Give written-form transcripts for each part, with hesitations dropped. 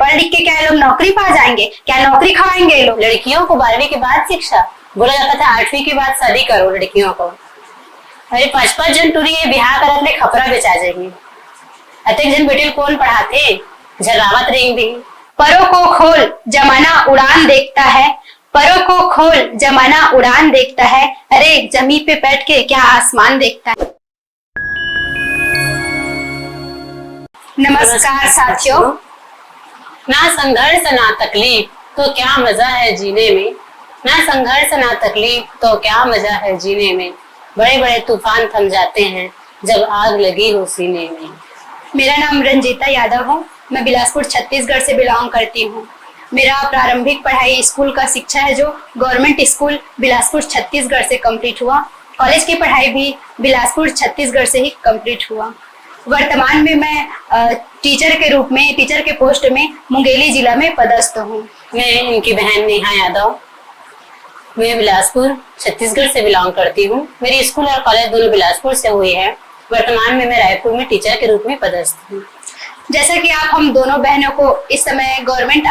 पढ़ लिख के क्या लोग नौकरी पा जाएंगे, क्या नौकरी खवाएंगे ये लोग। लड़कियों को 12वीं के बाद शिक्षा, बोला जाता था 8वीं के बाद शादी करो लड़कियों को। अरे 5-5 जन टूरी बिहार करत ले खपरा बेचा जाएंगे, अतक जन बेटे कौन पढ़ाते झरावत रहेंगे। परों को खोल जमाना उड़ान देखता है, परों को खोल जमाना उड़ान देखता है, अरे जमी पे बैठ के क्या आसमान देखता है। नमस्कार साथियों। ना संघर्ष ना तकलीफ तो क्या मजा है जीने में, ना संघर्ष ना तकलीफ तो क्या मजा है जीने में, बड़े बड़े तूफान थम जाते हैं जब आग लगी हो सीने में। मेरा नाम रंजीता यादव है, मैं बिलासपुर छत्तीसगढ़ से बिलोंग करती हूँ। मेरा प्रारंभिक पढ़ाई स्कूल का शिक्षा है जो गवर्नमेंट स्कूल बिलासपुर छत्तीसगढ़ से कंप्लीट हुआ। कॉलेज की पढ़ाई भी बिलासपुर छत्तीसगढ़ से ही कंप्लीट हुआ। वर्तमान में मैं टीचर के रूप में, टीचर के पोस्ट में मुंगेली जिला में पदस्थ हूँ। मैं इनकी बहन नेहा यादव, मैं बिलासपुर छत्तीसगढ़ से बिलोंग करती हूँ। मेरी स्कूल और कॉलेज दोनों बिलासपुर से हुई है। वर्तमान में मैं रायपुर में टीचर के रूप में पदस्थ हूँ। जैसा कि आप हम दोनों बहनों को इस समय गवर्नमेंट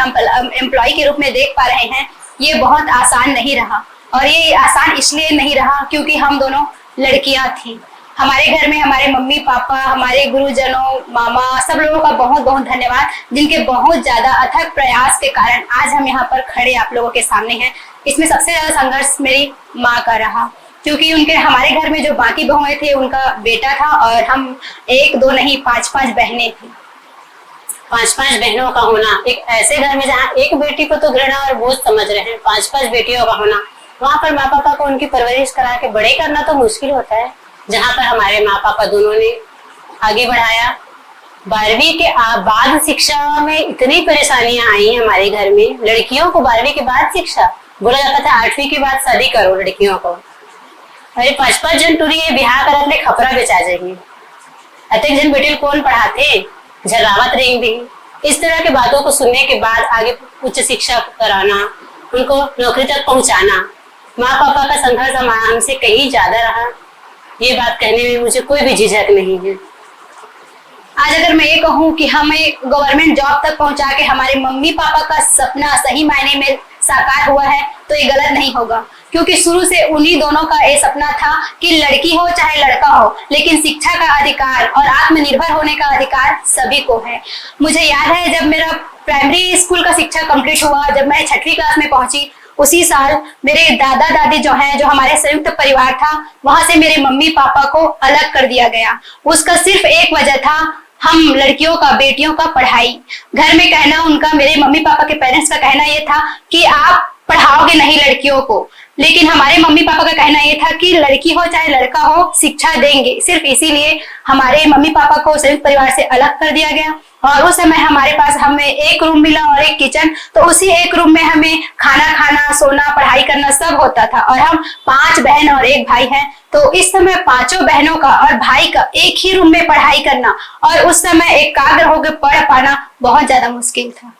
एम्प्लॉय के रूप में देख पा रहे हैं, ये बहुत आसान नहीं रहा। और ये आसान इसलिए नहीं रहा क्योंकि हम दोनों लड़कियां थी। हमारे घर में हमारे मम्मी पापा, हमारे गुरुजनों, मामा, सब लोगों का बहुत बहुत धन्यवाद, जिनके बहुत ज्यादा अथक प्रयास के कारण आज हम यहाँ पर खड़े आप लोगों के सामने हैं। इसमें सबसे ज्यादा संघर्ष मेरी माँ का रहा, क्योंकि उनके हमारे घर में जो बाकी बहुएं थे उनका बेटा था और हम 1-2 नहीं 5-5 बहनें थी। 5-5 बहनों का होना एक ऐसे घर में जहाँ एक बेटी को तो घृणा और बोझ समझ रहे हैं, 5-5 बेटियों का होना, वहाँ पर माँ पापा को उनकी परवरिश करा के बड़े करना तो मुश्किल होता है। जहाँ पर हमारे माँ पापा दोनों ने आगे बढ़ाया। 12वीं के बाद शिक्षा में इतनी परेशानियां आई हमारे घर में। लड़कियों को 12वीं के बाद शिक्षा, बोला जाता था 8वीं के बाद शादी करो लड़कियों को। अरे 5-5 जन टूरी बिहार करत ले खपरा बेचा जाएंगे, अतक जन बेटे कौन पढ़ाते झरावत रहेंगे। इस तरह की बातों को सुनने के बाद आगे उच्च शिक्षा कराना, उनको नौकरी तक पहुंचाना, माँ पापा का संघर्ष हमसे कहीं ज्यादा रहा। ये बात कहने में मुझे कोई भी झिझक नहीं है। आज अगर मैं ये कहूँ कि हमें गवर्नमेंट जॉब तक पहुंचा के हमारे मम्मी पापा का सपना सही मायने में साकार हुआ है तो ये गलत नहीं होगा, क्योंकि शुरू से उन्हीं दोनों का ये सपना था कि लड़की हो चाहे लड़का हो, लेकिन शिक्षा का अधिकार और आत्मनिर्भर होने का अधिकार सभी को है। मुझे याद है जब मेरा प्राइमरी स्कूल का शिक्षा कंप्लीट हुआ, जब मैं 6वीं क्लास में पहुंची, उसी साल मेरे दादा दादी जो हैं, जो हमारे संयुक्त परिवार था, वहां से मेरे मम्मी पापा को अलग कर दिया गया। उसका सिर्फ एक वजह था, हम लड़कियों का, बेटियों का पढ़ाई। घर में कहना उनका, मेरे मम्मी पापा के पेरेंट्स का कहना ये था कि आप पढ़ाओगे नहीं लड़कियों को, लेकिन हमारे मम्मी पापा का कहना ये था कि लड़की हो चाहे लड़का हो शिक्षा देंगे। सिर्फ इसीलिए हमारे मम्मी पापा को संयुक्त परिवार से अलग कर दिया गया। और उस समय हमारे पास हमें एक रूम मिला और एक किचन, तो उसी एक रूम में हमें खाना खाना, सोना, पढ़ाई करना सब होता था। और हम 5 बहन और 1 भाई हैं, तो इस समय 5 बहनों का और भाई का एक ही रूम में पढ़ाई करना और उस समय एकाग्र होकर पढ़ पाना बहुत ज्यादा मुश्किल था।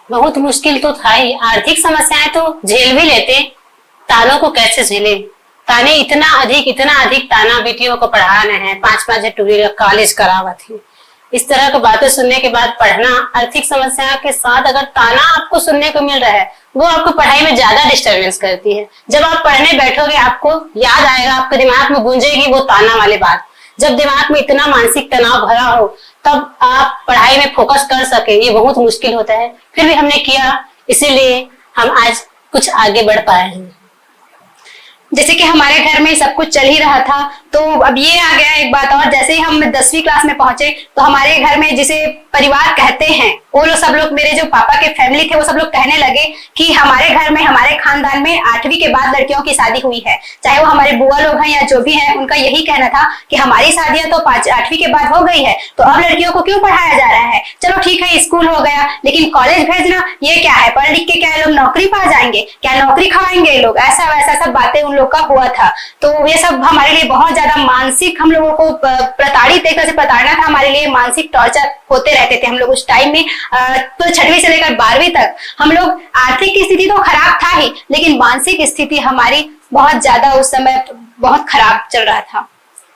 बहुत मुश्किल तो था ही। आर्थिक समस्याएं तो झेल भी लेते, तानों को कैसे झेले। ताने इतना अधिक ताना बेटियों को पढ़ाना है, 5-5 टूरी कॉलेज करावा थी। इस तरह की बातें सुनने के बाद पढ़ना, आर्थिक समस्या के साथ अगर ताना आपको सुनने को मिल रहा है, वो आपको पढ़ाई में ज्यादा डिस्टर्बेंस करती है। जब आप पढ़ने बैठोगे आपको याद आएगा, आपके दिमाग में गूंजेगी वो ताना वाली बात। जब दिमाग में इतना मानसिक तनाव भरा हो तब आप पढ़ाई में फोकस कर सके, ये बहुत मुश्किल होता है। फिर भी हमने किया, इसीलिए हम आज कुछ आगे बढ़ पाए हैं। जैसे कि हमारे घर में सब कुछ चल ही रहा था, तो अब ये आ गया एक बात और, जैसे ही हम 10वीं क्लास में पहुंचे तो हमारे घर में जिसे परिवार कहते हैं, वो लोग सब लोग, मेरे जो पापा के फैमिली थे, वो सब लोग कहने लगे कि हमारे घर में, हमारे खानदान में 8वीं के बाद लड़कियों की शादी हुई है। चाहे वो हमारे बुआ लोग हैं या जो भी हैं, उनका यही कहना था कि हमारी शादियां तो 8वीं के बाद हो गई है, तो अब लड़कियों को क्यों पढ़ाया जा रहा है। चलो ठीक है स्कूल हो गया, लेकिन कॉलेज भेजना ये क्या है, पढ़ लिख के क्या लोग नौकरी पा जाएंगे, क्या नौकरी खवाएंगे ये लोग, ऐसा वैसा सब बातें उन लोग का हुआ था। तो ये सब हमारे लिए बहुत ज्यादा मानसिक, हम लोगों को प्रताड़ित, एक तरह से प्रताड़ना था हमारे लिए, मानसिक टॉर्चर होते रहते थे हम लोग उस टाइम में। तो 6वीं से लेकर 12वीं तक हम लोग, आर्थिक स्थिति तो खराब था ही, लेकिन मानसिक स्थिति हमारी बहुत ज्यादा उस समय बहुत खराब चल रहा था।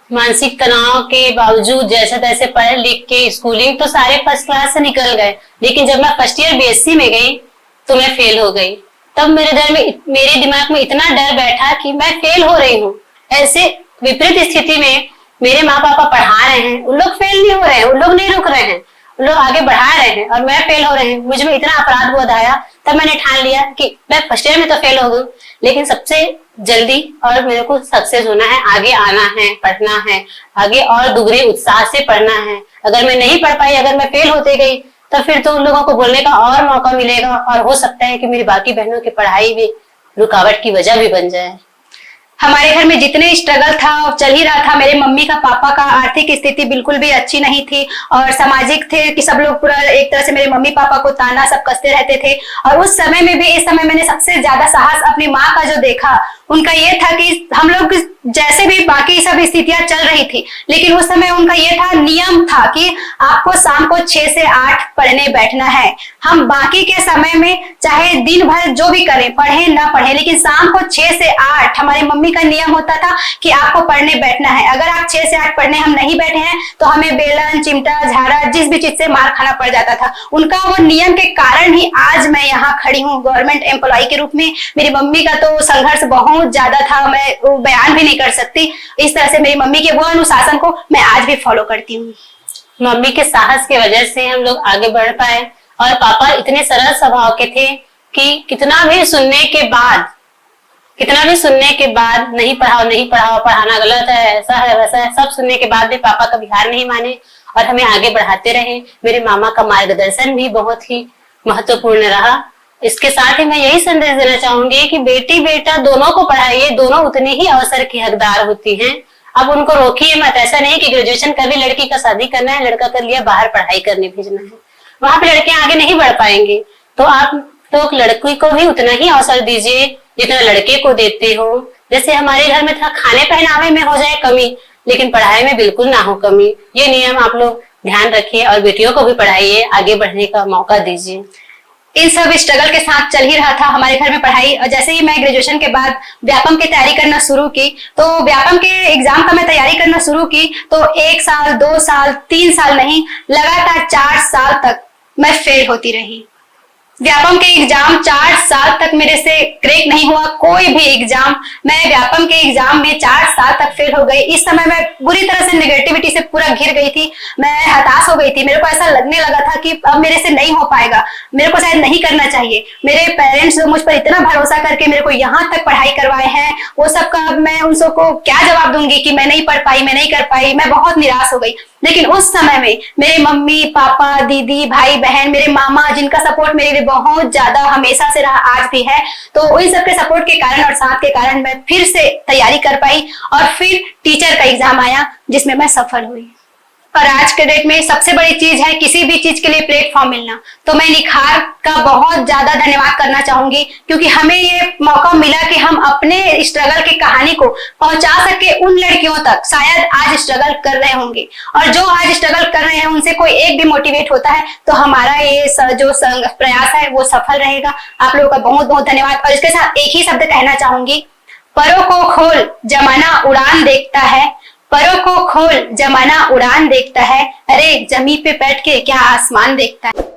मानसिक तनाव के बावजूद जैसे तैसे पढ़ लिख के स्कूलिंग तो सारे फर्स्ट क्लास से निकल गए, लेकिन जब मैं फर्स्ट ईयर बीएससी में गई तो मैं फेल हो गई। तब मेरे दिमाग में इतना डर बैठा कि मैं फेल हो रही हूँ। ऐसे विपरीत स्थिति में मेरे माँ पापा पढ़ा रहे हैं, उन लोग फेल नहीं हो रहे हैं, उन लोग नहीं रुक रहे हैं, उन लोग आगे बढ़ा रहे हैं और मैं फेल हो रहे हैं। मुझ में इतना अपराध बोध आया, तब मैंने ठान लिया कि मैं फर्स्ट ईयर में तो फेल हो गई, लेकिन सबसे जल्दी और मेरे को सक्सेस होना है, आगे आना है, पढ़ना है, आगे और दुगने उत्साह से पढ़ना है। अगर मैं नहीं पढ़ पाई, अगर मैं फेल होते गई, तो फिर तो उन लोगों को बोलने का और मौका मिलेगा और हो सकता है कि मेरी बाकी बहनों की पढ़ाई भी रुकावट की वजह भी बन जाए। हमारे घर में जितने स्ट्रगल था और चल ही रहा था, मेरे मम्मी का पापा का आर्थिक स्थिति बिल्कुल भी अच्छी नहीं थी और सामाजिक थे कि सब लोग पूरा एक तरह से मेरे मम्मी पापा को ताना सब कसते रहते थे। और उस समय में भी, इस समय मैंने सबसे ज्यादा साहस अपनी माँ का जो देखा, उनका ये था कि हम लोग जैसे भी बाकी सब स्थितियां चल रही थी, लेकिन उस समय उनका ये था, नियम था कि आपको शाम को 6 से 8 पढ़ने बैठना है। हम बाकी के समय में चाहे दिन भर जो भी करें, पढ़े ना पढ़े, लेकिन शाम को 6 से 8 हमारी मम्मी का नियम होता था कि आपको पढ़ने बैठना है। अगर आप 6 से 8 पढ़ने हम नहीं बैठे हैं तो हमें बेलन, चिमटा, झाड़ा, जिस भी चीज से मार खाना पड़ जाता था। उनका वो नियम के कारण ही आज मैं यहाँ खड़ी हूँ गवर्नमेंट एम्प्लॉय के रूप में। मेरी मम्मी का तो संघर्ष बहुत ज्यादा था, मैं वो बयान भी नहीं कर सकती। इस तरह से मेरी मम्मी के वो अनुशासन को मैं आज भी फॉलो करती हूँ। मम्मी के साहस की वजह से हम लोग आगे बढ़ पाए और पापा इतने सरल स्वभाव के थे कि कितना भी सुनने के बाद नहीं पढ़ाओ, पढ़ाना गलत है, ऐसा है वैसा है, सब सुनने के बाद भी पापा कभी हार नहीं माने और हमें आगे बढ़ाते रहे। मेरे मामा का मार्गदर्शन भी बहुत ही महत्वपूर्ण रहा। इसके साथ ही मैं यही संदेश देना चाहूंगी कि बेटी बेटा दोनों को पढ़ाइए, दोनों उतने ही अवसर की हकदार होती हैं। अब उनको रोकिए मत। ऐसा नहीं कि ग्रेजुएशन कर ली, लड़की का शादी करना है, लड़का कर लिया, बाहर पढ़ाई करने भेजना है, वहां पे लड़के आगे नहीं बढ़ पाएंगे। तो आप तो लड़की को भी उतना ही अवसर दीजिए जितना लड़के को देते हो। जैसे हमारे घर में था, खाने पहनावे में हो जाए कमी, लेकिन पढ़ाई में बिल्कुल ना हो कमी। ये नियम आप लोग ध्यान रखिए और बेटियों को भी पढ़ाइए, आगे बढ़ने का मौका दीजिए। इन सब स्ट्रगल के साथ चल ही रहा था हमारे घर में पढ़ाई। और जैसे ही मैं ग्रेजुएशन के बाद व्यापम की तैयारी करना शुरू की, तो व्यापम के एग्जाम का मैं तैयारी करना शुरू की, तो 1 साल 2 साल 3 साल नहीं, लगातार 4 साल तक मैं फेल होती रही। व्यापम के एग्जाम 4 साल तक मेरे से क्रैक नहीं हुआ कोई भी एग्जाम। मैं व्यापम के एग्जाम में 4 साल तक फेल हो गई। इस समय मैं बुरी तरह से नेगेटिविटी से पूरा घिर गई थी, मैं हताश हो गई थी। मेरे को ऐसा लगने लगा था कि अब मेरे से नहीं हो पाएगा, मेरे को शायद नहीं करना चाहिए। मेरे पेरेंट्स मुझ पर इतना भरोसा करके मेरे को यहाँ तक पढ़ाई करवाए हैं, वो सब का मैं उन सबको क्या जवाब दूंगी कि मैं नहीं पढ़ पाई, मैं नहीं कर पाई। मैं बहुत निराश हो गई। लेकिन उस समय में मेरे मम्मी पापा, दीदी, भाई बहन, मेरे मामा, जिनका सपोर्ट मेरे लिए बहुत ज्यादा हमेशा से रहा, आज भी है, तो इन सबके सपोर्ट के कारण और साथ के कारण मैं फिर से तैयारी कर पाई और फिर टीचर का एग्जाम आया जिसमें मैं सफल हुई। और आज के डेट में सबसे बड़ी चीज है किसी भी चीज के लिए प्लेटफॉर्म मिलना। तो मैं निखार का बहुत ज्यादा धन्यवाद करना चाहूंगी, क्योंकि हमें ये मौका मिला कि हम अपने स्ट्रगल की कहानी को पहुंचा सके उन लड़कियों तक शायद आज स्ट्रगल कर रहे होंगे, और जो आज स्ट्रगल कर रहे हैं उनसे कोई एक भी मोटिवेट होता है तो हमारा ये जो प्रयास है वो सफल रहेगा। आप लोगों का बहुत बहुत धन्यवाद। और इसके साथ एक ही शब्द कहना चाहूंगी, परों को खोल जमाना उड़ान देखता है, परों को खोल जमाना उड़ान देखता है, अरे जमीन पे बैठ के क्या आसमान देखता है।